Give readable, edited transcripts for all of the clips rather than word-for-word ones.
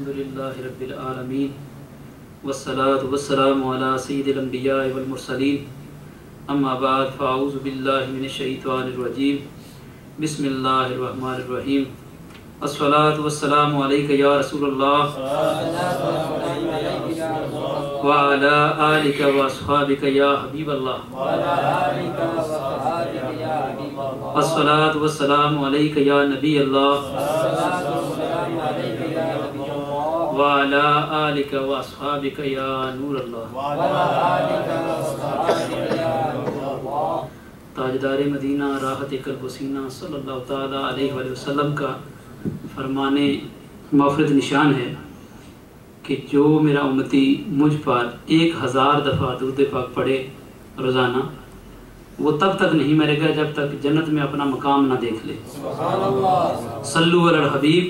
الحمدللہ رب العالمین والصلاة والسلام علی سید الانبیاء والمرسلین اما بعد فاعوذ باللہ من الشیطان الرجیم بسم اللہ الرحمن الرحیم الصلاة والسلام علیک یا رسول اللہ وعلی آلک واصحابک یا حبیب اللہ الصلاة والسلام علیک یا نبی اللہ وعلی آلک واصحابک یا نور اللہ تاجدار مدینہ راحت قلب و سینہ صلی اللہ تعالیٰ علیہ وآلہ وسلم کا فرمان مغفرت نشان ہے کہ جو میرا امتی مجھ پر 1000 دفعہ درود پاک پڑھے روزانہ وہ تب تک نہیں مرے گا جب تک جنت میں اپنا مقام نہ دیکھ لے. صلو علی الحبیب.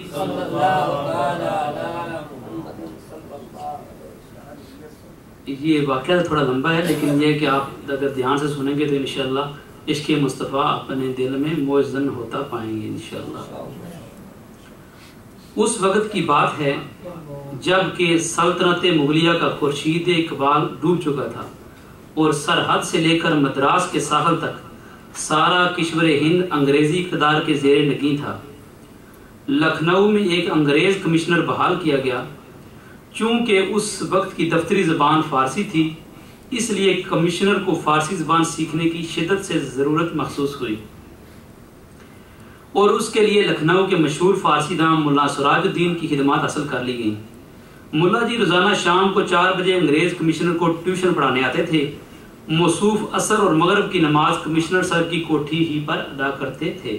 یہ واقعہ تھوڑا لمبا ہے لیکن یہ کہ آپ اگر دھیان سے سنیں گے تو انشاءاللہ عشق مصطفیٰ اپنے دل میں موزن ہوتا پائیں گے انشاءاللہ. اس وقت کی بات ہے جب کہ سلطنت مغلیہ کا خورشید اقبال ڈوب چکا تھا اور سرحد سے لے کر مدراس کے ساحل تک سارا کشور ہند انگریزی اقتدار کے زیر نگین تھا. لکھنؤ میں ایک انگریز کمشنر بحال کیا گیا. چونکہ اس وقت کی دفتری زبان فارسی تھی اس لیے کمشنر کو فارسی زبان سیکھنے کی شدت سے ضرورت محسوس ہوئی اور اس کے لیے لکھنؤ کے مشہور فارسی داں ملا سراج الدین کی خدمات حاصل کر لی گئیں. ملا جی روزانہ شام کو 4 بجے انگریز کمشنر کو ٹیوشن پڑھانے آتے تھے. موصوف عصر اور مغرب کی نماز کمشنر صاحب کی کوٹھی ہی پر ادا کرتے تھے.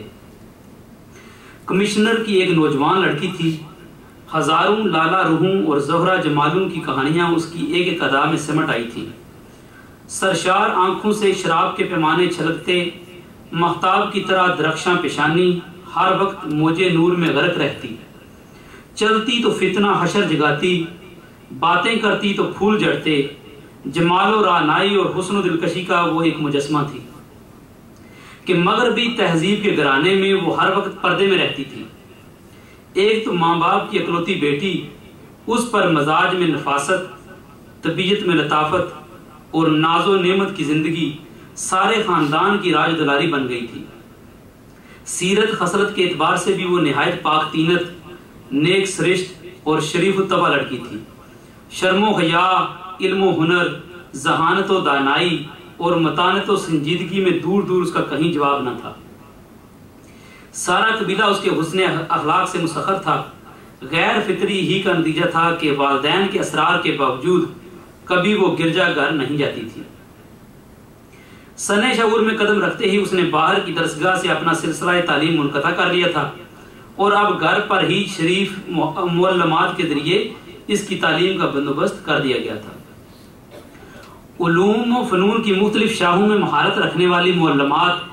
کمشنر کی ایک نوجوان لڑکی تھی. ہزاروں لالا روحوں اور زہرہ جمالوں کی کہانیاں اس کی ایک ایک ادا میں سمٹ آئی تھیں. سرشار آنکھوں سے شراب کے پیمانے چھلکتے، مہتاب کی طرح درخشاں پیشانی ہر وقت موجے نور میں غرق رہتی. چلتی تو فتنہ حشر جگاتی، باتیں کرتی تو پھول جڑتے. جمال و رعنائی اور حسن و دلکشی کا وہ ایک مجسمہ تھی کہ مغربی تہذیب کے گھرانے میں وہ ہر وقت پردے میں رہتی تھی. ایک تو ماں باپ کی اکلوتی بیٹی، اس پر مزاج میں نفاست، طبیعت میں لطافت اور ناز و نعمت کی زندگی سارے خاندان کی راج دلاری بن گئی تھی. سیرت خصلت کے اعتبار سے بھی وہ نہایت پاک تینت، نیک سرشت اور شریف الطبع لڑکی تھی. شرم و حیا، علم و ہنر، ذہانت و دانائی اور متانت و سنجیدگی میں دور دور اس کا کہیں جواب نہ تھا. سارا قبیلہ اس کے حسن اخلاق سے مسخر تھا. غیر فطری ہی کا نتیجہ تھا کہ والدین کے اسرار کے باوجود کبھی وہ گرجا گھر نہیں جاتی تھی. سن شعور میں قدم رکھتے ہی اس نے باہر کی درسگاہ سے اپنا سلسلہ تعلیم منقطع کر لیا تھا اور اب گھر پر ہی شریف معلمات کے ذریعے اس کی تعلیم کا بندوبست کر دیا گیا تھا. علوم و فنون کی مختلف شاخوں میں مہارت رکھنے والی معلمات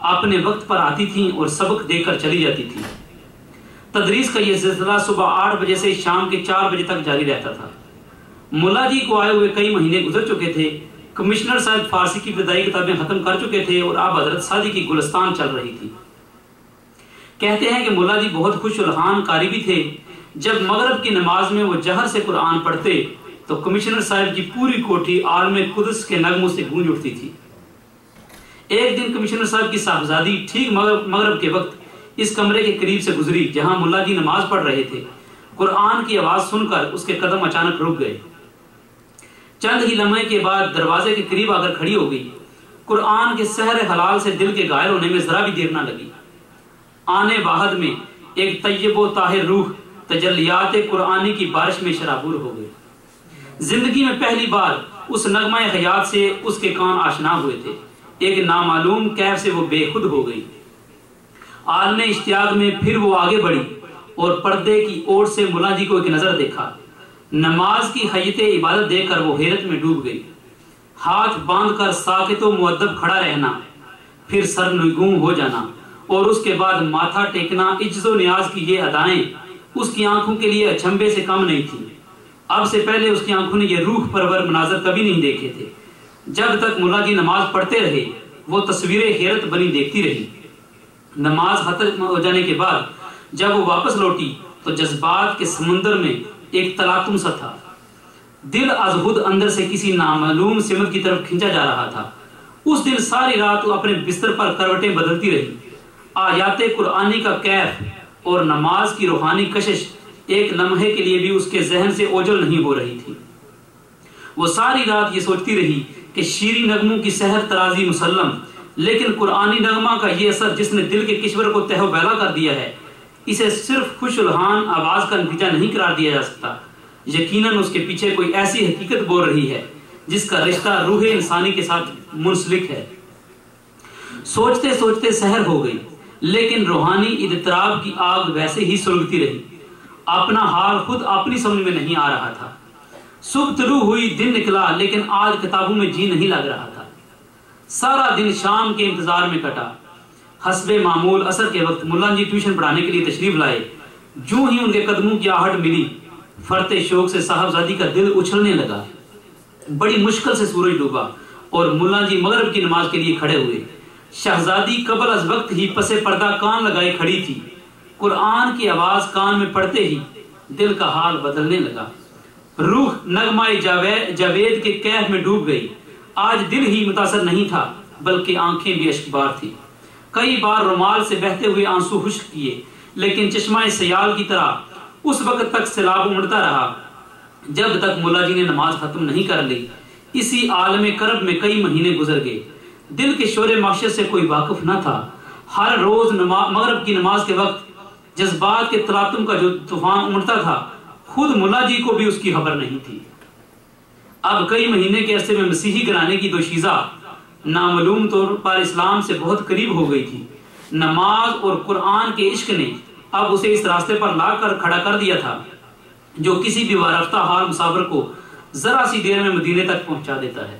اپنے وقت پر آتی تھیں اور سبق دے کر چلی جاتی تھیں. تدریس کا یہ سلسلہ صبح 8 بجے سے شام کے 4 بجے تک جاری رہتا تھا. ملا جی کو آئے ہوئے کئی مہینے گزر چکے تھے. کمشنر صاحب فارسی کی ابتدائی کتابیں ختم کر چکے تھے اور اب حضرت سعدی کی گلستان چل رہی تھی. کہتے ہیں کہ ملا جی بہت خوش الحان قاری بھی تھے. جب مغرب کی نماز میں وہ جہر سے قرآن پڑھتے تو کمشنر صاحب کی پوری کوٹھی عالم قدس کے نغموں سے گونج اٹھتی تھی. ایک دن کمشنر صاحب کی صاحبزادی ٹھیک مغرب کے وقت اس کمرے کے قریب سے گزری جہاں ملا جی نماز پڑھ رہے تھے. قرآن کی آواز سن کر اس کے قدم اچانک رک گئے. چند ہی لمحے کے بعد دروازے کے قریب آ کر کھڑی ہو گئی. قرآن کے سحر حلال سے دل کے غائل ہونے میں ذرا بھی دیر نہ لگی. آنے واحد میں ایک طیب و طاہر روح تجلیات قرآنی کی بارش میں شرابور ہو گئی. زندگی میں پہلی بار اس نغمہ حیات سے اس کے کان آشنا ہوئے تھے. ایک نامعلوم کیف سے وہ بے خود ہو گئی. عالم اشتیاق میں پھر وہ آگے بڑھی اور پردے کی اوٹ سے ملا جی کو ایک نظر دیکھا. نماز کی حیت عبادت دیکھ کر وہ حیرت میں ڈوب گئی. ہاتھ باندھ کر ساکت و مؤدب کھڑا رہنا، پھر سرنگوں ہو جانا اور اس کے بعد ماتھا ٹیکنا، عجز و نیاز کی یہ ادائیں اس کی آنکھوں کے لیے اچھمبے سے کم نہیں تھی. اب سے پہلے اس کی آنکھوں نے یہ روح پرور مناظر کبھی نہیں دیکھے تھے. جب تک ملا جی نماز پڑھتے رہے وہ تصویریں حیرت بنی دیکھتی رہی. نماز ختم ہو جانے کے بعد جب وہ واپس لوٹی تو جذبات کے سمندر میں ایک تلاطم سا تھا۔ دل از خود اندر سے کسی نامعلوم سمت کی طرف کھینچا جا رہا تھا۔ اس دن ساری رات وہ اپنے بستر پر کروٹیں بدلتی رہی۔ آیات قرآنی کا کیف اور نماز کی روحانی کشش ایک لمحے کے لیے بھی اس کے ذہن سے اوجل نہیں ہو رہی تھی۔ وہ ساری رات یہ سوچتی رہی کہ شیریں نغموں کی سحر ترازی مسلم، لیکن قرآنی نغمہ کا یہ اثر جس نے دل کے کشور کو تہو بیلا کر دیا ہے، اسے صرف خوش الحان آواز کا نتیجہ نہیں قرار دیا جا سکتا۔ یقیناً اس کے پیچھے کوئی ایسی حقیقت بول رہی ہے جس کا رشتہ روح انسانی کے ساتھ منسلک ہے۔ سوچتے سوچتے سحر ہو گئی، لیکن روحانی اضطراب کی آگ ویسے ہی سلگتی رہی۔ اپنا حال خود اپنی سمجھ میں نہیں آ رہا تھا۔ صبح طلوع ہوئی، دن نکلا، لیکن آج کتابوں میں جی نہیں لگ رہا تھا۔ سارا دن شام کے انتظار میں کٹا۔ حسب معمول عصر کے وقت ملا جی ٹیوشن پڑھانے کے لیے تشریف لائے۔ جو ہی ان کے قدموں کی آہٹ ملی، فرتے شوق سے صاحبزادی کا دل اچھلنے لگا۔ بڑی مشکل سے سورج ڈوبا اور ملا جی مغرب کی نماز کے لیے کھڑے ہوئے۔ شہزادی قبل از وقت ہی پسے پردہ کان لگائے کھڑی تھی۔ قرآن کی آواز کان میں پڑتے ہی دل کا حال بدلنے لگا۔ روح نغمہ جاوید کے کیف میں ڈوب گئی۔ آج دل ہی متاثر نہیں تھا بلکہ آنکھیں بھی اشکبار تھی۔ کئی بار رومال سے بہتے ہوئے آنسو خشک کیے، لیکن چشمہ سیال کی طرح اس وقت تک سیلاب امڑتا رہا جب تک ملا جی نے نماز ختم نہیں کر لی۔ اسی عالم کرب میں کئی مہینے گزر گئے۔ دل کے شور معشر سے کوئی واقف نہ تھا۔ ہر روز مغرب کی نماز کے وقت جذبات کے تلاطم کا جو طوفان امڑتا تھا، خود ملا جی کو بھی اس کی خبر نہیں تھی۔ اب کئی مہینے کے عرصے میں مسیحی گھرانے کی دوشیزہ نامعلوم طور پر اسلام سے بہت قریب ہو گئی تھی۔ نماز اور قرآن کے عشق نے اب اسے اس راستے پر لا کر کھڑا کر دیا تھا جو کسی بھی وارفتہ حال مسافر کو ذرا سی دیر میں مدینے تک پہنچا دیتا ہے۔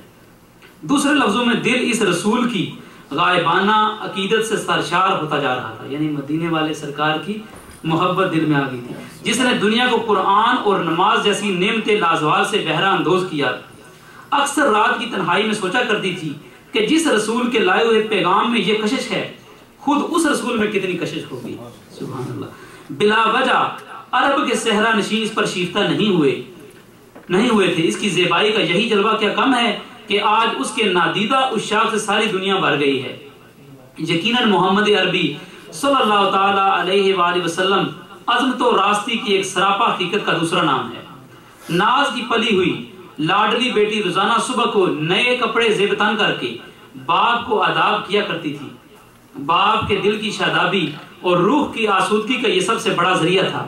دوسرے لفظوں میں دل اس رسول کی غائبانہ عقیدت سے سرشار ہوتا جا رہا تھا، یعنی مدینے والے سرکار کی محبت دل میں آ گئی تھی، جس نے دنیا کو قرآن اور نماز جیسی نعمتیں لازوال سے بہرہ اندوز کیا۔ اکثر رات کی تنہائی میں سوچا کرتی تھی کہ جس رسول کے لائے ہوئے پیغام میں یہ کشش ہے، خود اس رسول میں کتنی کشش ہوگی۔ سبحان اللہ۔ بلا وجہ عرب کے صحرا نشین اس پر شیفتہ نہیں ہوئے تھے۔ اس کی زیبائی کا یہی جلوہ کیا کم ہے کہ آج اس کے نادیدہ عشاق سے ساری دنیا بھر گئی ہے۔ یقیناً محمد عربی صلی اللہ تعالی علیہ وآلہ وسلم عظمت و راستی کی ایک سراپا حقیقت کا دوسرا نام ہے۔ ناز کی پلی ہوئی لاڈلی بیٹی روزانہ صبح کو نئے کپڑے زیب تن کر کے باپ کو آداب کیا کرتی تھی۔ باپ کے دل کی شادابی اور روح کی آسودگی کا یہ سب سے بڑا ذریعہ تھا۔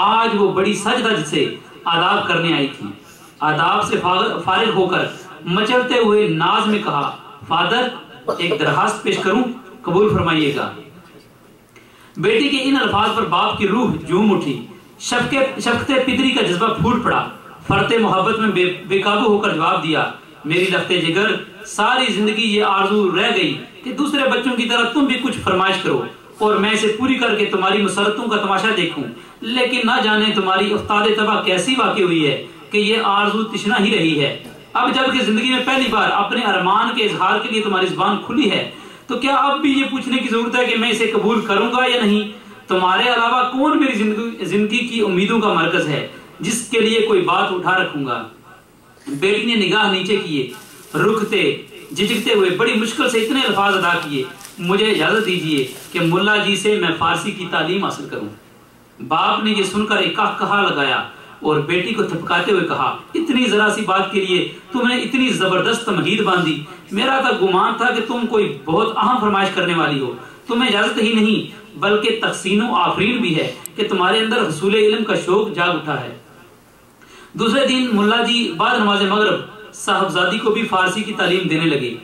آج وہ بڑی سجدھج سے آداب کرنے آئی تھی۔ آداب سے فارغ ہو کر مچلتے ہوئے ناز میں کہا، فادر ایک درخواست پیش کروں، قبول فرمائیے گا۔ بیٹی کے ان الفاظ پر باپ کی روح جھوم اٹھی۔ شفقت پدری کا جذبہ پھوٹ پڑا۔ فرتے محبت میں بے قابو ہو کر جواب دیا، میری لخت جگر، ساری زندگی یہ آرزو رہ گئی کہ دوسرے بچوں کی طرح تم بھی کچھ فرمائش کرو اور میں اسے پوری کر کے تمہاری مسرتوں کا تماشا دیکھوں، لیکن نہ جانے تمہاری افتاد طبع کیسی واقع ہوئی ہے کہ یہ آرزو تشنا ہی رہی ہے۔ اب جب کہ زندگی میں پہلی بار اپنے ارمان کے اظہار کے لیے تمہاری زبان کھلی ہے، تو کیا اب بھی یہ پوچھنے کی ضرورت ہے کہ میں اسے قبول کروں گا یا نہیں؟ تمہارے علاوہ کون میری زندگی کی امیدوں کا مرکز ہے جس کے لیے کوئی بات اٹھا رکھوں گا؟ بیٹی نے نگاہ نیچے کیے، رکتے جھجکتے ہوئے بڑی مشکل سے اتنے الفاظ ادا کیے، مجھے اجازت دیجیے کہ ملا جی سے میں فارسی کی تعلیم حاصل کروں۔ باپ نے یہ سن کر ایک کہا لگایا اور بیٹی کو تھپکاتے ہوئے کہا، اتنی ذرا سی بات کے لیے تم نے اتنی زبردست تمہید باندھی؟ میرا تو گمان تھا کہ تم کوئی بہت اہم فرمائش کرنے والی ہو۔ تمہیں اجازت ہی نہیں بلکہ تحسین و آفرین بھی ہے کہ تمہارے اندر حصول علم کا شوق جاگ اٹھا ہے۔ دوسرے دن ملا جی بعد نماز مغرب صاحبزادی کو بھی فارسی کی تعلیم دینے لگے۔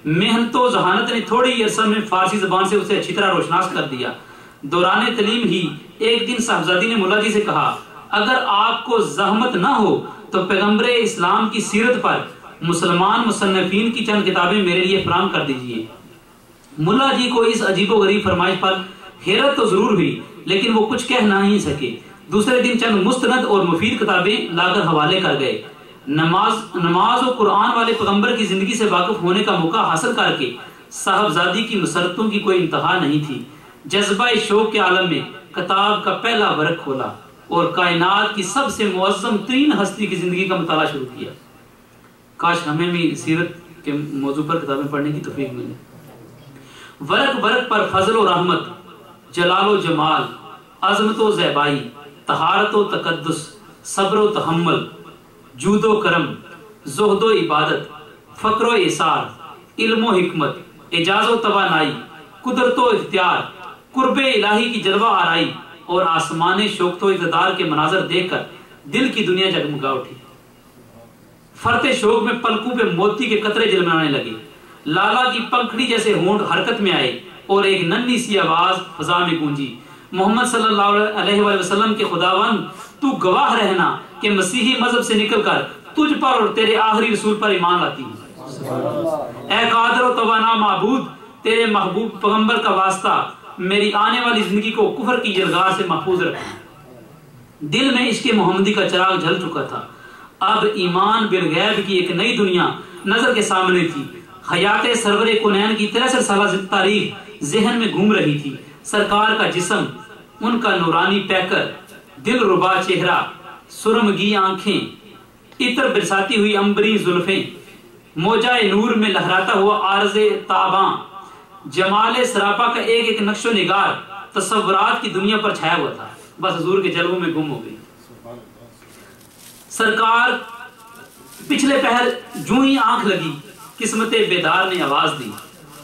محنت و ذہانت نے تھوڑے ہی عرصہ میں فارسی زبان سے اسے اچھی طرح روشناس کر دیا۔ دوران تعلیم ہی ایک دن صاحبزادی نے ملا جی سے کہا، اگر آپ کو زحمت نہ ہو تو پیغمبر اسلام کی سیرت پر مسلمان مصنفین کی چند کتابیں میرے لیے فراہم کر دیجیے۔ ملا جی کو اس عجیب و غریب فرمائش پر حیرت تو ضرور ہوئی، لیکن وہ کچھ کہہ نہیں سکے۔ دوسرے دن چند مستند اور مفید کتابیں لا کر حوالے کر گئے۔ نماز و قرآن والے پیغمبر کی زندگی سے واقف ہونے کا موقع حاصل کر کے صاحبزادی کی مسرتوں کی کوئی انتہا نہیں تھی۔ جذبہ شوق کے عالم میں کتاب کا پہلا ورق کھولا۔ اور کائنات کی سب سے معظم ترین ہستی کی زندگی کا مطالعہ شروع کیا۔ کاش ہمیں بھی سیرت کے موضوع پر کتابیں پڑھنے کی توفیق ملے۔ ورق ورق پر فضل و رحمت، جلال و جمال، عظمت و زیبائی، طہارت و تقدس، صبر و تحمل، جود و کرم، زہد و عبادت، فقر و ایثار، علم و حکمت، اعجاز و توانائی، قدرت و اختیار، قرب الہی کی جلوہ آرائی اور آسمان شوکت و اقتدار کے مناظر دیکھ کر دل کی دنیا جگمگا اٹھی۔ فرط شوق میں پلکوں پہ موتی کے قطرے جلملانے لگے، لالا کی پنکھڑی جیسے ہونٹ حرکت میں آئے اور ایک ننھی سی آواز فضا میں گونجی، محمد صلی اللہ علیہ وآلہ وسلم کے خداوند تو گواہ رہنا کہ مسیحی مذہب سے نکل کر تجھ پر اور تیرے آخری رسول پر ایمان لاتی ہوں۔ اے قادر و توانا معبود، تیرے محبوب پیغمبر کا واسطہ میری آنے والی زندگی کو کفر کی جلگار سے محفوظ رکھنا۔ دل میں عشق محمدی کا چراغ جل چکا تھا۔ اب ایمان بالغیب کی ایک نئی دنیا نظر کے سامنے تھی۔ حیات سرور کونین کی 63 سالہ تاریخ ذہن میں گھوم رہی تھی۔ سرکار کا جسم، ان کا نورانی پیکر، دل ربا چہرہ، سرمگی آنکھیں، عطر برساتی ہوئی امبری زلفیں، موجہ نور میں لہراتا ہوا عارض تاباں، جمال سراپا کا ایک ایک نقش و نگار تصورات کی دنیا پر چھایا ہوا تھا، بس حضور کے جلووں میں گم ہو گئی۔ سرکار پچھلے پہر جو ہی آنکھ لگی، قسمت بیدار نے آواز دی۔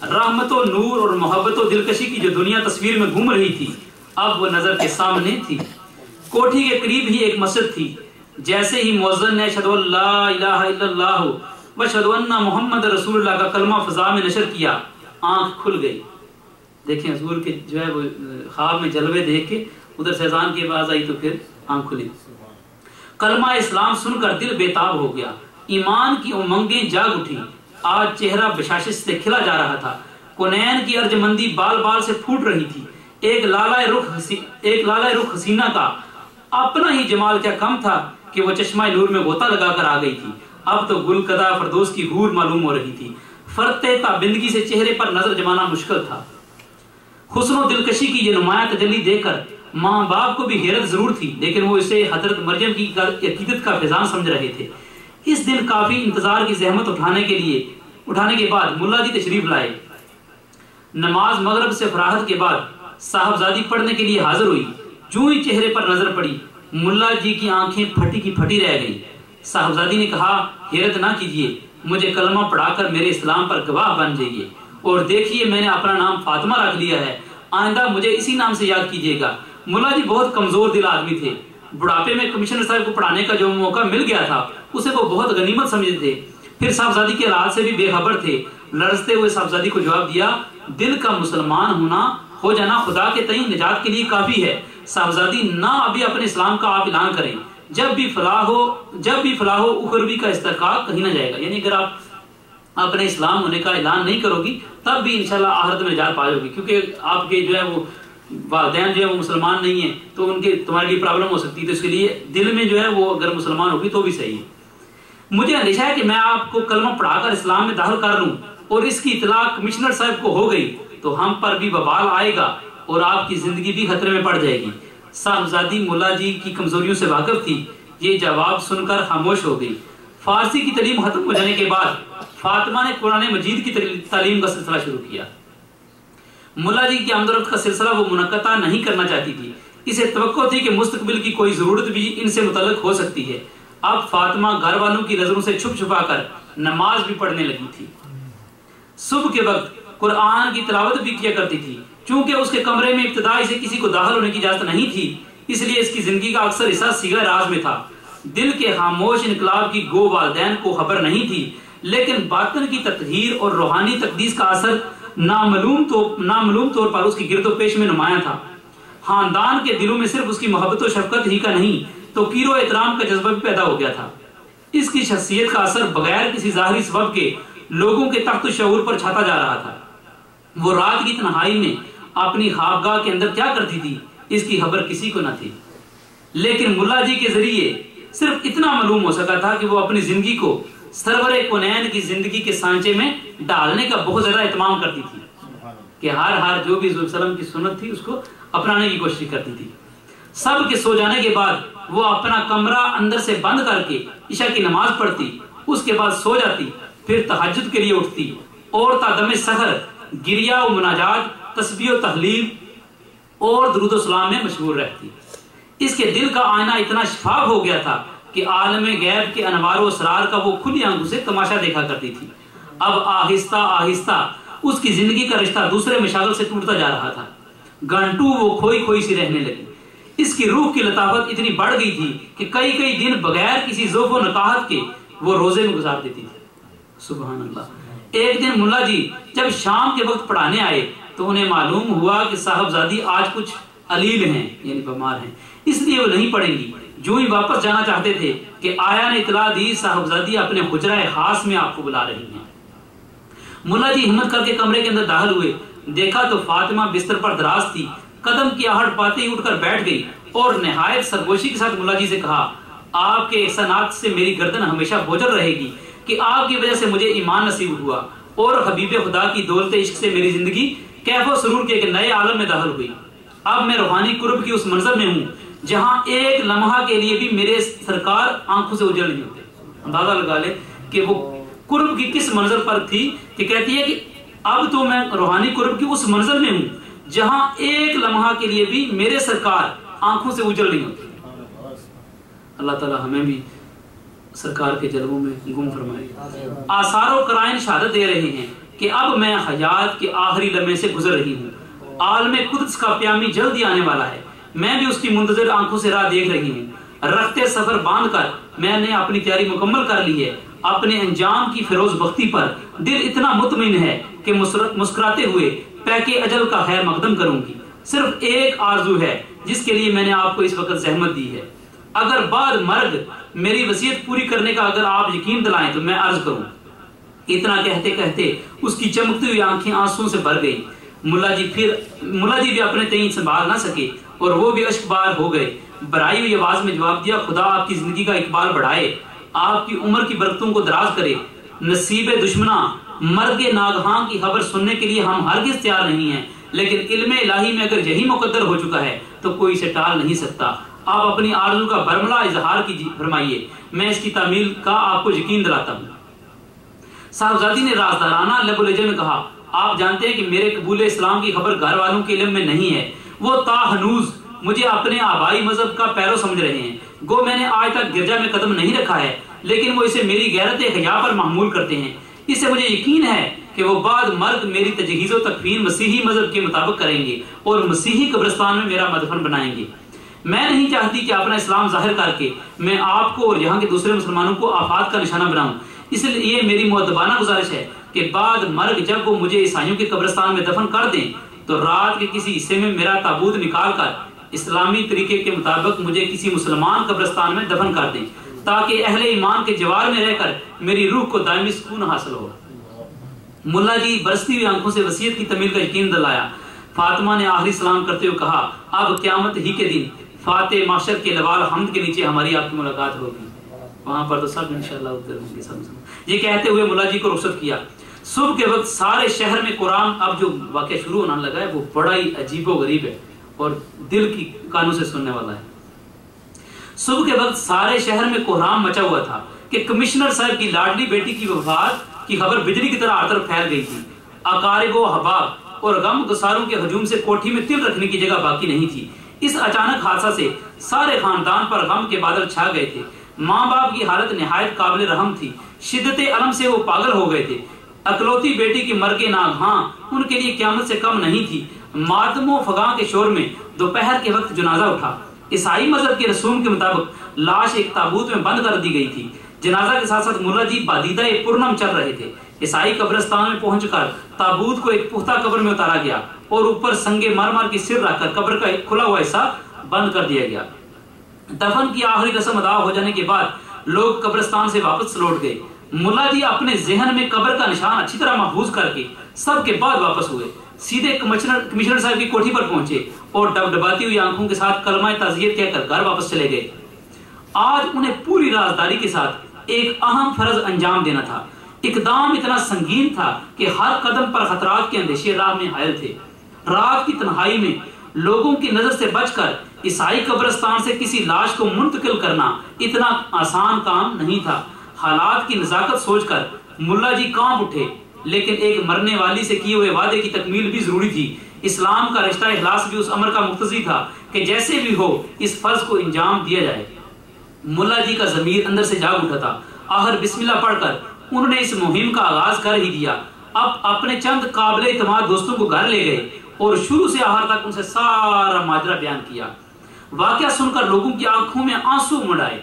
رحمت و نور اور محبت و دلکشی کی جو دنیا تصویر میں گھوم رہی تھی اب وہ نظر کے سامنے تھی۔ کوٹھی کے قریب ہی ایک مسجد تھی۔ جیسے ہی مؤذن نے اشہدو ان لا الہ الا اللہ واشہدو ان محمد رسول اللہ کا کلمہ فضا میں نشر کیا، آنکھ کھل گئی۔ دیکھیں حضور کے جو ہے وہ خواب میں جلوے دیکھ کے ادھر سے اذان کی آواز آئی تو پھر آنکھ کھلی۔ کلمہ اسلام سن کر دل بےتاب ہو گیا، ایمان کی امنگیں جاگ اٹھی۔ آج چہرہ بشاشت سے کھلا جا رہا تھا، کونین کی ارجمندی بال بال سے پھوٹ رہی تھی۔ ایک لالہ رخ حسینہ کا اپنا ہی جمال کیا کم تھا کہ وہ چشمہ نور میں غوطہ لگا کر آ گئی تھی۔ اب تو گل قدا فردوس کی حور معلوم ہو رہی تھی۔ فرط تابندگی سے چہرے پر نظر جمانا مشکل تھا۔ حسن و دلکشی کی یہ نمایاں تجلی دیکھ کر ماں باپ کو بھی حیرت ضرور تھی، لیکن وہ اسے حضرت مریم کی عقیدت کا فیضان سمجھ رہے تھے۔ اس دن کافی انتظار کی زحمت اٹھانے کے بعد ملا جی تشریف لائے۔ نماز مغرب سے فراغت کے بعد صاحبزادی پڑھنے کے لیے حاضر ہوئی۔ جو ہی چہرے پر نظر پڑی ملا جی کی آنکھیں پھٹی کی پھٹی رہ گئیں۔ صاحبزادی نے کہا، حیرت نہ کیجیے، مجھے کلمہ پڑھا کر میرے اسلام پر گواہ بن جائیے، اور دیکھیے میں نے اپنا نام فاطمہ رکھ لیا ہے، آئندہ مجھے اسی نام سے یاد کیجیے گا۔ ملا جی بہت کمزور دل آدمی تھے۔ بڑھاپے میں کمشنر صاحب کو پڑھانے کا جو موقع مل گیا تھا اسے وہ بہت غنیمت سمجھتے تھے۔ پھر صاحبزادی کے حالات سے بھی بے خبر تھے۔ لرزتے ہوئے صاحبزادی کو جواب دیا، دل کا مسلمان ہو جانا خدا کے تئیں نجات کے لیے کافی ہے۔ صاحبزادی نہ ابھی اپنے اسلام کا آپ اعلان کریں، جب بھی فلاح ہو اخروی کا استحقاق کہیں نہ جائے گا۔ یعنی اگر آپ اپنے اسلام ہونے کا اعلان نہیں کرو گی تب بھی انشاءاللہ آخرت میں نجات پاؤ گی، کیونکہ آپ کے جو ہے وہ والدین جو ہے وہ مسلمان نہیں ہیں تو ان کے تمہارے لیے پرابلم ہو سکتی ہے، تو اس کے لیے دل میں جو ہے وہ اگر مسلمان ہوگی تو بھی صحیح ہے۔ مجھے اندیشہ ہے کہ میں آپ کو کلمہ پڑھا کر اسلام میں داخل کر لوں اور اس کی اطلاع کمشنر صاحب کو ہو گئی تو ہم پر بھی وبال آئے گا اور آپ کی زندگی بھی خطرے میں پڑ جائے گی۔ صاحبزادی ملا جی کی کمزوریوں سے واقف تھی، یہ جواب سن کر خاموش ہو گئی۔ فارسی کی تعلیم ختم ہو جانے کے بعد فاطمہ نے قرآن مجید کی تعلیم کا سلسلہ شروع کیا۔ ملا جی کی آمد و رفت کا سلسلہ وہ منقطع نہیں کرنا چاہتی تھی، اسے توقع تھی کہ مستقبل کی کوئی ضرورت بھی ان سے متعلق ہو سکتی ہے۔ اب فاطمہ گھر والوں کی نظروں سے چھپ چھپا کر نماز بھی پڑھنے لگی تھی۔ صبح کے وقت قرآن کی تلاوت بھی کیا کرتی تھی۔ چونکہ اس کے کمرے میں ابتدائی سے کسی کو داخل ہونے کی اجازت نہیں تھی، اس لیے اس کی زندگی کا اکثر حصہ صیغہ راز میں تھا۔ دل کے خاموش انقلاب کی گو والدین کو خبر نہیں تھی، لیکن باطن کی تطہیر اور روحانی تقدیس کا اثر نامعلوم طور پر اس کی گرد و پیش میں نمایاں تھا۔ خاندان کے دلوں میں صرف اس کی محبت و شفقت ہی کا نہیں، توقیر و احترام کا جذبہ بھی پیدا ہو گیا تھا۔ اس کی شخصیت کا اثر بغیر کسی ظاہری سبب کے لوگوں کے تخت و شعور پر چھاتا جا رہا تھا۔ وہ رات کی تنہائی میں اپنی خوابگاہ کے اندر کیا کرتی تھی اس کی خبر کسی کو نہ تھی، لیکن ملا جی کے ذریعے صرف اتنا معلوم ہو سکا تھا کہ وہ اپنی زندگی کو سرور کونین کی زندگی کے سانچے میں ڈالنے کا بہت زیادہ اہتمام کرتی تھی کہ ہر جو بھی حضور صلی اللہ علیہ وسلم کی سنت تھی اس کو اپنانے کی کوشش کرتی تھی۔ سب کے سو جانے کے بعد وہ اپنا کمرہ اندر سے بند کر کے عشاء کی نماز پڑھتی، اس کے بعد سو جاتی، پھر تہجد کے لیے اٹھتی اور تا دم سحر گریہ و مناجات، تسبیح و تحلیل اور درود و سلام میں مشغول رہتی۔ اس کے دل کا آئینہ اتنا شفاف ہو گیا تھا کہ عالم غیب کے انوار و اسرار کا وہ کھلی آنکھوں سے تماشا دیکھا کرتی تھی۔ اب آہستہ آہستہ اس کی زندگی کا رشتہ دوسرے مشاغل سے ٹوٹتا جا رہا تھا، گھنٹوں وہ کھوئی کھوئی سی رہنے لگی۔ اس کی روح کی لطافت اتنی بڑھ گئی تھی کہ کئی کئی دن بغیر کسی ذوق و نقاہت کے وہ روزے میں گزار دیتی تھی۔ سبحان اللہ۔ ایک دن ملا جی جب شام کے وقت پڑھانے آئے تو انہیں معلوم ہوا کہ صاحبزادی آج کچھ علیل ہیں، یعنی بیمار ہیں، اس لیے وہ نہیں پڑھیں گی۔ جو ہی واپس جانا چاہتے تھے کہ آیا نے اطلاع دی صاحبزادی اپنے حجرہ خاص میں آپ کو بلا رہی ہیں۔ ملا جی ہمت کر کے کمرے کے اندر داخل ہوئے، دیکھا تو فاطمہ بستر پر دراز تھی، قدم کی آہٹ پاتے ہی اٹھ کر بیٹھ گئی اور نہایت سرگوشی کے ساتھ ملا جی سے کہا، آپ کے احسانات سے میری گردن ہمیشہ بوجھل رہے گی کہ آپ کی وجہ سے مجھے ایمان نصیب ہوا اور حبیب خدا کی دولت عشق سے میری زندگی کیف و سرور کے ایک نئے عالم میں داخل ہوئی۔ اب میں روحانی قرب کی اس منظر میں ہوں جہاں ایک لمحہ کے لیے بھی میرے سرکار آنکھوں سے اجل نہیں ہوتے۔ اندازہ لگا لے کہ وہ قرب کی کس منظر پر تھی کہ کہتی ہے کہ اب تو میں روحانی قرب کی اس منظر میں ہوں جہاں ایک لمحہ کے لیے بھی میرے سرکار آنکھوں سے اجل نہیں ہوتے۔ اللہ تعالی ہمیں بھی سرکار کے جلووں میں گم فرمائے۔ آثار و قرائن شہادت دے رہے ہیں کہ اب میں حیات کے آخری لمحے سے گزر رہی ہوں، عالم قدس کا پیامی جلدی آنے والا ہے، میں بھی اس کی منتظر آنکھوں سے راہ دیکھ رہی ہوں۔ رختے سفر باندھ کر میں نے اپنی تیاری مکمل کر لی ہے، اپنے انجام کی فیروز بختی پر دل اتنا مطمئن ہے کہ مسکراتے ہوئے پیکے اجل کا خیر مقدم کروں گی۔ صرف ایک آرزو ہے جس کے لیے میں نے آپ کو اس وقت زحمت دی ہے، اگر بعد مرگ میری وصیت پوری کرنے کا اگر آپ یقین دلائیں تو میں عرض کروں۔ اتنا کہتے کہتے اس کی چمکتی ہوئی آنکھیں آنسوں سے بھر گئی۔ ملا جی بھی اپنے تئیں سنبھال نہ سکے اور وہ بھی اشک بار ہو گئے۔ برائی ہوئی آواز میں جواب دیا، خدا آپ کی زندگی کا اقبال بڑھائے، آپ کی عمر کی برکتوں کو دراز کرے۔ نصیب دشمنا مرگ ناگہاں کی خبر سننے کے لیے ہم ہرگز تیار نہیں ہیں، لیکن علم الہی میں اگر یہی مقدر ہو چکا ہے تو کوئی اسے ٹال نہیں سکتا۔ آپ اپنی آرزو کا برملا اظہار فرمائیے، میں اس کی تعمیل کا آپ کو یقین دلاتا ہوں۔ صاحبزادی نے رازدارانہ لب و لہجے میں کہا، آپ جانتے ہیں کہ میرے قبول اسلام کی خبر گھر والوں کے علم میں نہیں ہے، وہ تا ہنوز مجھے اپنے آبائی مذہب کا پیرو سمجھ رہے ہیں، گو میں نے آج تک گرجا میں قدم نہیں رکھا ہے، لیکن وہ اسے میری غیرت حیا پر محمول کرتے ہیں۔ اس سے مجھے یقین ہے کہ وہ بعد مرگ میری تجہیز و تکفین مسیحی مذہب کے مطابق کریں گے اور مسیحی قبرستان میں میرا مدفن بنائیں گے۔ میں نہیں چاہتی کہ اپنا اسلام ظاہر کر کے میں آپ کو اور یہاں کے دوسرے مسلمانوں کو آفات کا نشانہ بناؤں، اس لیے میری مؤدبانہ گزارش ہے کہ بعد مرگ جب وہ مجھے عیسائیوں کے قبرستان میں دفن کر دیں تو رات کے کسی حصے میں میرا تابوت نکال کر اسلامی طریقے کے مطابق مجھے کسی مسلمان قبرستان میں دفن کر دیں، تاکہ اہل ایمان کے جوار میں رہ کر میری روح کو دائمی سکون حاصل ہو۔ ملا جی برستی ہوئی آنکھوں سے وصیت کی تعمیل کا یقین دلایا۔ فاطمہ نے آخری سلام کرتے ہوئے کہا، اب قیامت ہی کے دن فاتح معاشر کے لوال حمد کے نیچے ہماری آپ کی ملاقات ہوگی، وہاں پر تو سب انشاءاللہ اتر ہوں گے سب۔ یہ کہتے ہوئے ملا جی کو رخصت کیا۔ صبح کے وقت سارے شہر میں قرآن اب جو واقعہ شروع ہونے لگا ہے وہ بڑا ہی عجیب و غریب ہے اور دل کی کانوں سے سننے والا ہے۔ صبح کے وقت سارے شہر میں کوہرام مچا ہوا تھا کہ کمشنر صاحب کی لاڈلی بیٹی کی وفات کی خبر بجلی کی طرح ہر طرف پھیل گئی تھی۔ اقارب و احباب اور غم گساروں کے ہجوم سے کوٹھی میں تل رکھنے کی جگہ باقی نہیں تھی۔ اس اچانک حادثہ سے سارے خاندان پر غم کے بادل چھا گئے تھے۔ ماں باپ کی حالت نہایت قابل رحم تھی، شدت علم سے وہ پاگل ہو گئے تھے۔ اکلوتی بیٹی کی مرگ ناگہاں ان کے لیے قیامت سے کم نہیں تھی۔ ماتم و فغاں کے شور میں دوپہر کے وقت جنازہ اٹھا۔ عیسائی مذہب کے رسوم کے مطابق لاش ایک تابوت میں بند کر دی گئی تھی۔ جنازہ کے ساتھ ساتھ ملا جی بادیدہ پرنم چل رہے تھے۔ عیسائی قبرستان میں پہنچ کر تابوت کو ایک پختہ قبر میں اتارا گیا اور اوپر سنگ مرمر کی سر رکھ کر قبر کا ایک کھلا ہوا حصہ بند کر دیا گیا۔ دفن کی آخری رسم ادا ہو جانے کے بعد لوگ قبرستان سے واپس لوٹ گئے۔ ملا جی اپنے ذہن میں قبر کا نشان اچھی طرح محفوظ کر کے سب کے بعد واپس ہوئے، سیدھے کمشنر صاحب کی کوٹھی پر پہنچے اور ڈبڈباتی ہوئی آنکھوں کے ساتھ کلمہ تعزیت کہہ کر گھر واپس چلے گئے۔ آج انہیں پوری رازداری کے ساتھ ایک اہم فرض انجام دینا تھا۔ اقدام اتنا سنگین تھا کہ ہر قدم پر خطرات کے اندیشے راہ میں حائل تھے۔ رات کی تنہائی میں لوگوں کی نظر سے بچ کر عیسائی قبرستان سے کسی لاش کو منتقل کرنا اتنا آسان کام نہیں تھا۔ حالات کی نزاکت سوچ کر ملا جی کانپ اٹھے، لیکن ایک مرنے والی سے کیے ہوئے وعدے کی تکمیل بھی ضروری تھی۔ اسلام کا رشتہ اخلاص بھی اس امر کا مقتضی تھا کہ جیسے بھی ہو اس فرض کو انجام دیا جائے۔ ملا جی کا ضمیر اندر سے جاگ اٹھا تھا۔ آخر بسم اللہ پڑھ کر انہوں نے اس مہم کا آغاز کر ہی دیا۔ اب اپنے چند قابل اعتماد دوستوں کو گھر لے گئے اور شروع سے آخر تک ان سے سارا ماجرا بیان کیا۔ واقعہ سن کر لوگوں کی آنکھوں میں آنسو مڑائے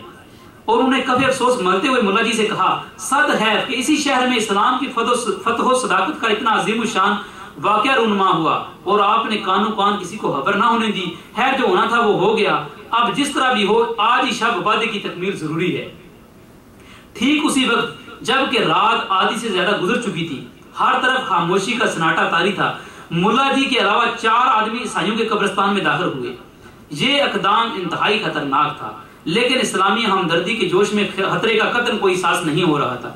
اور انہوں نے کبھی افسوس ملتے ہوئے ملا جی سے کہا، صد ہے کہ اسی شہر میں اسلام کی فتح و صداقت کا اتنا عظیم الشان واقعہ رونما ہوا اور آپ نے کانوں کان کسی کو خبر نہ ہونے دی۔ ہے جو ہونا تھا وہ ہو گیا، اب جس طرح بھی ہو آج ہی شب وعدے کی تکمیل ضروری ہے۔ ٹھیک اسی وقت جب کہ رات آدھی سے زیادہ گزر چکی تھی، ہر طرف خاموشی کا سناٹا طاری تھا۔ ملا جی کے علاوہ 4 آدمی عیسائیوں کے قبرستان میں داخل ہوئے۔ یہ اقدام انتہائی خطرناک تھا، لیکن اسلامی ہمدردی کے جوش میں خطرے کا قطر کوئی احساس نہیں ہو رہا تھا۔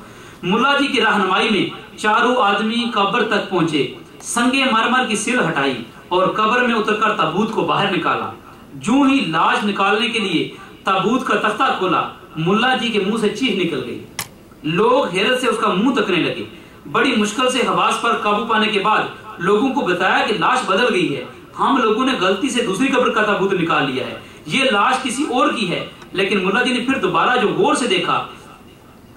ملا جی کی رہنمائی میں 4 آدمی قبر تک پہنچے، سنگ مرمر کی سل ہٹائی اور قبر میں اتر کر تابوت کو باہر نکالا۔ جو ہی لاش نکالنے کے لیے تابوت کا تختہ کھولا، ملا جی کے منہ سے چیخ نکل گئی۔ لوگ حیرت سے اس کا منہ تکنے لگے۔ بڑی مشکل سے حواس پر قابو پانے کے بعد لوگوں کو بتایا کہ لاش بدل گئی ہے، ہم لوگوں نے غلطی سے دوسری قبر کا تابوت نکال لیا ہے، یہ لاش کسی اور کی ہے۔ لیکن ملا جی نے پھر دوبارہ جو غور سے دیکھا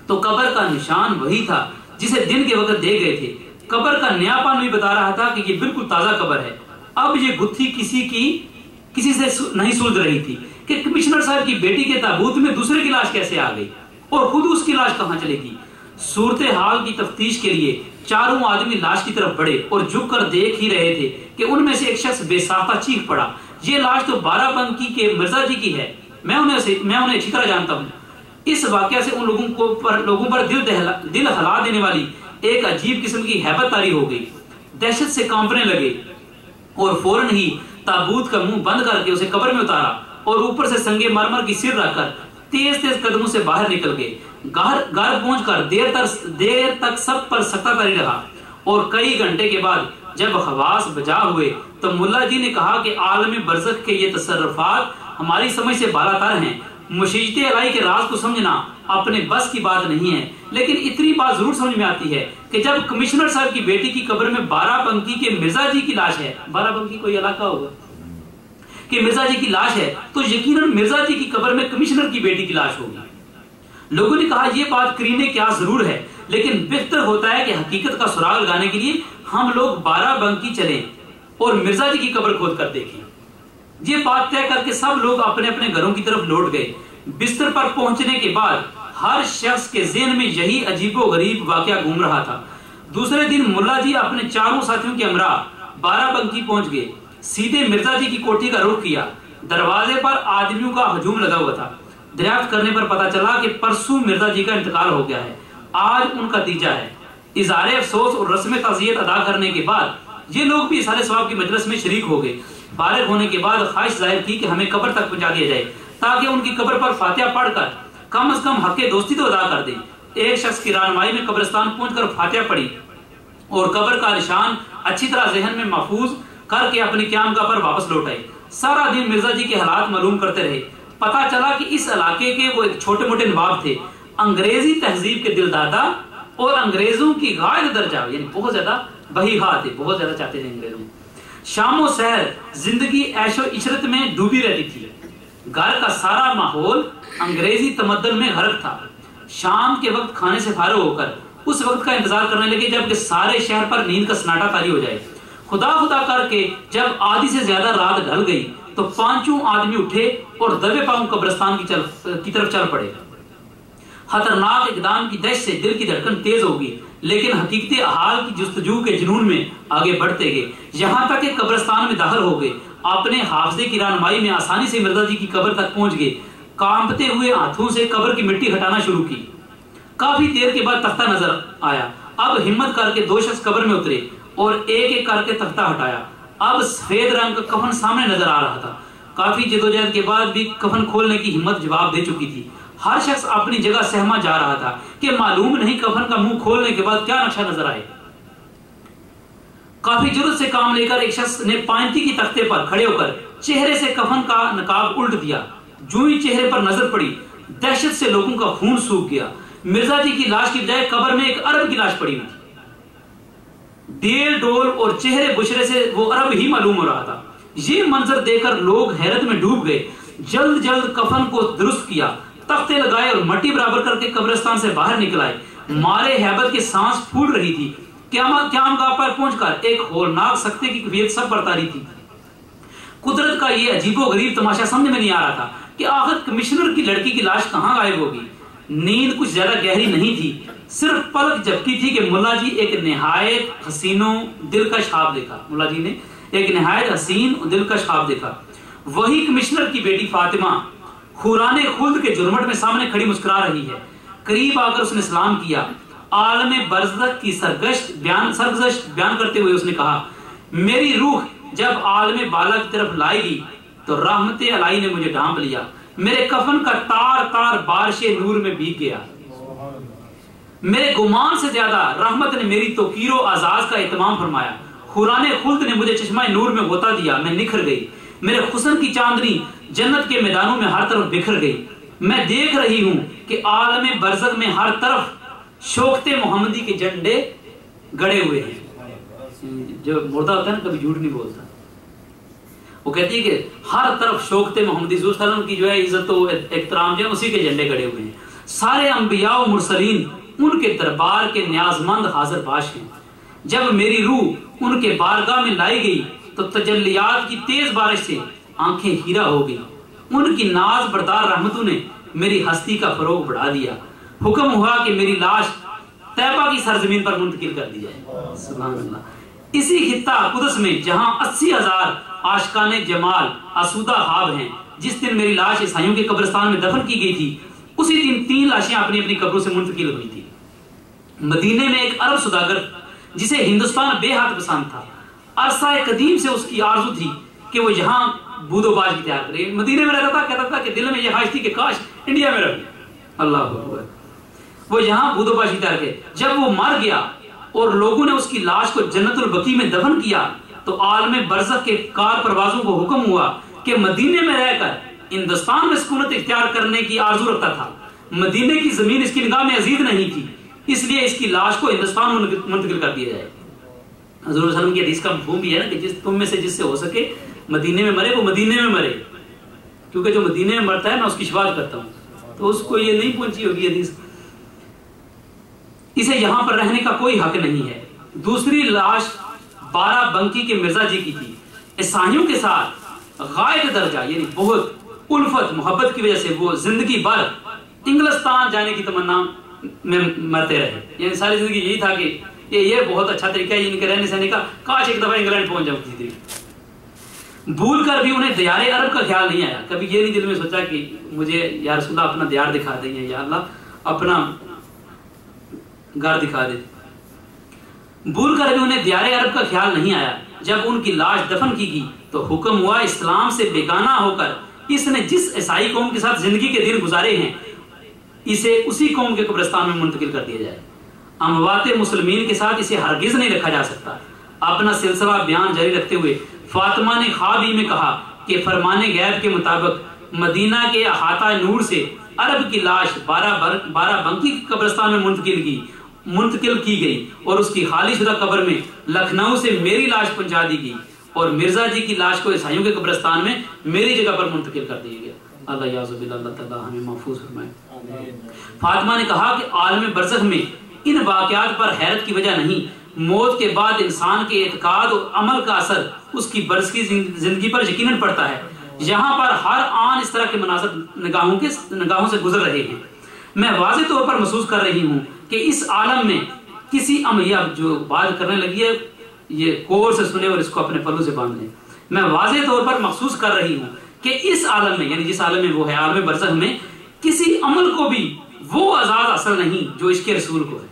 تو قبر کا نشان وہی تھا جسے دن کے وقت دے گئے تھے۔ قبر کا نیا پان بھی بتا رہا تھا کہ یہ بالکل تازہ قبر ہے۔ اب یہ گتھی کسی سے نہیں سلجھ رہی تھی کہ کمشنر صاحب کی بیٹی کے تابوت میں دوسرے کی لاش کیسے آ گئی اور خود اس کی لاش کہاں چلے گی۔ صورتحال کی تفتیش کے لیے 4 آدمی لاش کی طرف بڑھے اور جھک کر دیکھ ہی رہے تھے کہ ان میں سے ایک شخص بے ساختہ چیخ پڑا، یہ لاش تو 12 بنکی کے مرزا جی کی ہے، میں انہیں اچھی طرح جانتا ہوں۔ اس واقعہ سے ان لوگوں پر دل ہلا دینے والی ایک عجیب قسم کی ہیبت طاری ہو گئی۔ دہشت سے کانپنے لگے اور فوراً ہی تابوت کا منہ بند کر کے اسے قبر میں اتارا اور اوپر سے سنگ مرمر کی سر رکھ کر تیز قدموں سے باہر نکل گئے۔ گھر پہنچ کر دیر تک سب پر سکتہ طاری رہا اور کئی گھنٹے کے بعد جب حواس بجا ہوئے تو ملا جی نے کہا کہ عالم برزخ کے یہ تصرفات ہماری سمجھ سے بالاتر ہیں۔ مشیت الہی کے راز کو سمجھنا اپنے بس کی بات نہیں ہے، لیکن اتنی بات ضرور سمجھ میں آتی ہے کہ جب کمشنر صاحب کی بیٹی کی قبر میں 12 بنکی کے مرزا جی کی لاش ہے، 12 بنکی کوئی علاقہ ہوگا کہ مرزا جی کی لاش ہے، تو یقیناً مرزا جی کی قبر میں کمشنر کی بیٹی کی لاش ہوگی۔ لوگوں نے کہا یہ بات کرینے کیا ضرور ہے، لیکن بہتر ہوتا ہے کہ حقیقت کا سراغ لگانے کے لیے ہم لوگ 12 بنکی چلیں اور مرزا جی کی قبر کھود کر دیکھیں۔ یہ بات طے کر کے سب لوگ اپنے اپنے گھروں کی طرف لوٹ گئے۔ بستر پر پہنچنے کے بعد ہر شخص کے ذہن میں یہی عجیب و غریب واقعہ گھوم رہا تھا۔ دوسرے دن ملا جی اپنے 4 ساتھیوں کے ہمراہ 12 بنکی پہنچ گئے، سیدھے مرزا جی کی کوٹھی کا رخ کیا۔ دروازے پر آدمیوں کا ہجوم لگا ہوا تھا۔ دریافت کرنے پر پتا چلا کہ پرسوں مرزا جی کا انتقال ہو گیا ہے، آج ان کا تیجا ہے۔ اظہار افسوس اور رسم تعزیت ادا کرنے کے بعد یہ لوگ بھی اظہار ثواب کی مجلس میں شریک ہو گئے۔ فارغ ہونے کے بعد خواہش ظاہر کی کہ ہمیں قبر تک پہنچا دیا جائے تاکہ ان کی قبر پر فاتحہ پڑھ کر کم از کم حق دوستی تو ادا کر دیں۔ ایک شخص کی رہنمائی میں قبرستان پہنچ کر فاتحہ پڑھی اور قبر کا نشان اچھی طرح ذہن میں محفوظ کر کے اپنی قیام گاہ پر واپس لوٹ آئے۔ سارا دن مرزا جی کے حالات معلوم کرتے رہے۔ پتا چلا کہ اس علاقے کے وہ ایک چھوٹے موٹے نواب تھے، انگریزی تہذیب کے دل دادا اور انگریزوں کی غائب درجہ، یعنی بہت زیادہ بہیحا تھے، بہت زیادہ چاہتے تھے انگریزوں۔ شام و سحر زندگی عیش و عشرت میں ڈوبی رہتی تھی۔ گھر کا سارا ماحول انگریزی تمدن میں غرق تھا۔ شام کے وقت کھانے سے فارغ ہو کر اس وقت کا انتظار کرنے لگے جب کہ سارے شہر پر نیند کا سناٹا طاری ہو جائے۔ خدا خدا کر کے جب آدھی سے زیادہ رات ڈھل گئی تو 5 آدمی اٹھے اور دبے پاؤں قبرستان کی طرف چل پڑے۔ خطرناک اقدام کی دہشت سے دل کی دھڑکن تیز ہوگی، لیکن حقیقت حال کی جستجو کے جنون میں آگے بڑھتے گئے، یہاں تک کہ قبرستان میں داخل ہو گئے۔ اپنے حافظے کی رہنمائی میں آسانی سے مرزا جی کی قبر تک پہنچ گئے۔ کانپتے ہوئے ہاتھوں سے قبر کی مٹی ہٹانا شروع کی۔ کافی دیر کے بعد تختہ نظر آیا۔ اب ہمت کر کے 2 شخص قبر میں اترے اور ایک ایک کر کے تختہ ہٹایا۔ اب سفید رنگ کا کفن سامنے نظر آ رہا تھا۔ کافی جدوجہد کے بعد بھی کفن کھولنے کی ہمت جواب دے چکی تھی۔ ہر شخص اپنی جگہ سہما جا رہا تھا کہ معلوم نہیں کفن کا منہ کھولنے کے بعد کیا نقشہ نظر آئے۔ کافی جرت سے کام لے کر ایک شخص نے پائنتی کی تختے پر کھڑے ہو کر چہرے سے کفن کا نقاب الٹ دیا. جو ہی چہرے پر نظر پڑی دہشت سے لوگوں کا خون سوکھ گیا. مرزا جی کی لاش کی بجائے قبر میں ایک عرب کی لاش پڑی ہوئی تھی. ڈیل ڈول اور چہرے بشرے سے وہ عرب ہی معلوم ہو رہا تھا. یہ منظر دیکھ کر لوگ حیرت میں ڈوب گئے. جلد جلد کفن کو درست کیا, تختے لگائے اور مٹی برابر کر کے قبرستان سے باہر نکل آئے. مارے ہیبت کے سانس پھول رہی تھی. قیام گاہ پر پہنچ کر ایک ہولناک سکتے کی کیفیت سب برتا رہی تھی. قدرت کا یہ عجیب و غریب تماشا سمجھ میں نہیں آ رہا تھا کہ آخر کمشنر کی لڑکی کی لاش کہاں غائب ہوگی. نیند کچھ زیادہ گہری نہیں تھی, صرف پلک جھپکی تھی کہ ملا جی ایک نہایت حسین و دلکش خواب دیکھا. ملا جی نے ایک نہایت حسین و دلکش خواب دیکھا. وہی کمشنر کی بیٹی فاطمہ خوران خلد کے جرمٹ میں سامنے کھڑی مسکرا رہی ہے. قریب آ کر اس نے سلام کیا. عالم برزخ کی سرگزشت بیان کرتے ہوئے اس نے کہا, میری روح جب عالم بالا کی طرف لائے گی تو رحمت الہی نے مجھے ڈھانپ لیا. میرے کفن کا تار تار بارش نور میں بھیگ گیا. میرے گمان سے زیادہ رحمت نے میری توقیر و اعزاز کا اہتمام فرمایا. خوران خلد نے مجھے چشمہ نور میں غوطہ دیا. میں نکھر گئی. میرے حسن کی چاندنی جنت کے میدانوں میں ہر طرف بکھر گئی. میں دیکھ رہی ہوں کہ عالم برزخ میں ہر طرف شوکت محمدی کے جھنڈے گڑے ہوئے ہیں. جو مردہ ہوتا ہے نا کبھی جھوٹ نہیں بولتا. وہ کہتی ہے کہ ہر طرف شوکت محمدی صلی اللہ علیہ وسلم کی جو ہے عزت و احترام جو ہے اسی کے جھنڈے گڑے ہوئے ہیں. سارے انبیاء و مرسلین ان کے دربار کے نیازمند حاضر باش ہیں. جب میری روح ان کے بارگاہ میں لائی گئی تو تجلیات کی تیز بارش سے آنکھیں ہیرا ہو گئی. ان کی ناز بردار رحمتوں نے میری ہستی کا فروغ بڑھا دیا. حکم ہوا کہ میری لاش طیبہ کی سرزمین پر منتقل کر دی جائے. سبحان اللہ. اسی خطہ قدس میں جہاں 80,000 عاشقان جمال آسودہ خواب ہیں, جس دن میری لاش عیسائیوں کے قبرستان میں دفن کی گئی تھی اسی دن 3 لاشیں اپنی اپنی قبروں سے منتقل ہوئی تھی. مدینے میں ایک عرب سوداگر جسے ہندوستان بے حد پسند تھا, عرصہ قدیم سے اس کی آرزو تھی کہ وہ یہاں بود و باش تیار کرے. مدینے میں رہتا تھا, کہتا تھا کہ دل میں یہ خواہش تھی کہ کاش انڈیا میں رہے. اللہ اکبر. وہ یہاں بود و باش تیار کرے. جب وہ مر گیا اور لوگوں نے اس کی لاش کو جنت البقیع میں دفن کیا تو عالم برزخ کے کار پروازوں کو حکم ہوا کہ مدینے میں رہ کر ہندوستان میں سکونت اختیار کرنے کی آرزو رکھتا تھا. مدینے کی زمین اس کی نگاہ میں عزیز نہیں تھی, اس لیے اس کی لاش کو ہندوستان میں منتقل کر دیا جائے. حضور صلی اللہ علیہ وسلم کی حدیث کا مفہوم بھی ہے نا کہ تم میں سے جس سے ہو سکے مدینے میں مرے وہ مدینے میں مرے, کیونکہ جو مدینے میں مرتا ہے میں اس کی شفاعت کرتا ہوں. تو اس کو یہ نہیں پہنچی ہوگی حدیث, اسے یہاں پر رہنے کا کوئی حق نہیں ہے. دوسری لاش 12 بنکی کے مرزا جی کی تھی. عیسائیوں کے ساتھ غائب درجہ یعنی بہت الفت محبت کی وجہ سے وہ زندگی بھر انگلستان جانے کی تمنا میں مرتے رہے. یعنی ساری زندگی یہی تھا کہ یہ بہت اچھا طریقہ ہے ان کے رہنے سہنے کا, کاش ایک دفعہ انگلینڈ پہنچ جاؤ کسی طریقے. بھول کر بھی انہیں دیار عرب کا خیال نہیں آیا. کبھی یہ نہیں دل میں سوچا کہ مجھے یا رسول اللہ اپنا دیار دکھا دیں, یا اللہ اپنا گھر دکھا دے. بھول کر بھی انہیں دیار عرب کا خیال نہیں آیا. جب ان کی لاش دفن کی گئی تو حکم ہوا اسلام سے بیگانہ ہو کر اس نے جس عیسائی قوم کے ساتھ زندگی کے دن گزارے ہیں اسے اسی قوم کے قبرستان میں منتقل کر دیا جائے. اموات مسلمین کے ساتھ اسے ہرگز نہیں رکھا جا سکتا. اپنا سلسلہ بیان جاری رکھتے ہوئے فاطمہ نے خواب ہی میں کہا کہ فرمان غیب کے مطابق مدینہ کے احاطہ نور سے عرب کی لاش 12 بنکی کی قبرستان میں منتقل کی گئی اور اس کی خالی شدہ قبر میں لکھنؤ سے میری لاش پہنچا دی گئی اور مرزا جی کی لاش کو عیسائیوں کے قبرستان میں میری جگہ پر منتقل کر دیا گیا. اللہ یعوذ باللہ, اللہ تعالی ہمیں محفوظ فرمائے. فاطمہ نے کہا کہ عالم برزخ میں ان واقعات پر حیرت کی وجہ نہیں, موت کے بعد انسان کے اعتقاد اور عمل کا اثر اس کی برزخی زندگی پر یقیناً پڑتا ہے. یہاں پر ہر آن اس طرح کے مناظر نگاہوں سے گزر رہے ہیں. میں واضح طور پر محسوس کر رہی ہوں کہ اس عالم میں کسی عملیہ جو بات کرنے لگی ہے یہ کور سے سنے اور اس کو اپنے پلو سے باندھ لیں. میں واضح طور پر محسوس کر رہی ہوں کہ اس عالم میں یعنی جس عالم میں وہ ہے عالم برزخ میں کسی عمل کو بھی وہ اعزاز حاصل نہیں جو عشق رسول کو ہے.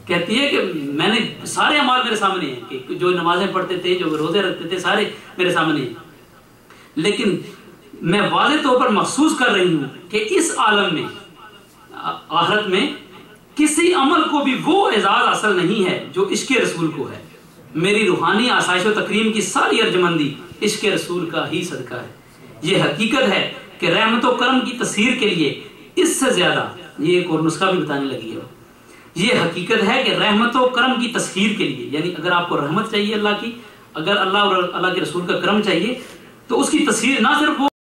کہتی ہے کہ میں نے سارے اعمال میرے سامنے ہیں کہ جو نمازیں پڑھتے تھے جو روزے رکھتے تھے سارے میرے سامنے ہیں, لیکن میں واضح طور پر محسوس کر رہی ہوں کہ اس عالم میں آخرت میں کسی عمل کو بھی وہ اعزاز حاصل نہیں ہے جو عشق رسول کو ہے. میری روحانی آسائش و تکریم کی ساری ارجمندی عشق رسول کا ہی صدقہ ہے۔ یہ حقیقت ہے کہ رحمت و کرم کی تصہیر کے لیے اس سے زیادہ، یہ ایک اور نسخہ بھی بتانے لگی ہے، یہ حقیقت ہے کہ رحمت و کرم کی تصہیر کے لیے، یعنی اگر آپ کو رحمت چاہیے اللہ کی، اگر اللہ اور اللہ کے رسول کا کرم چاہیے، تو اس کی تصہیر نہ صرف وہ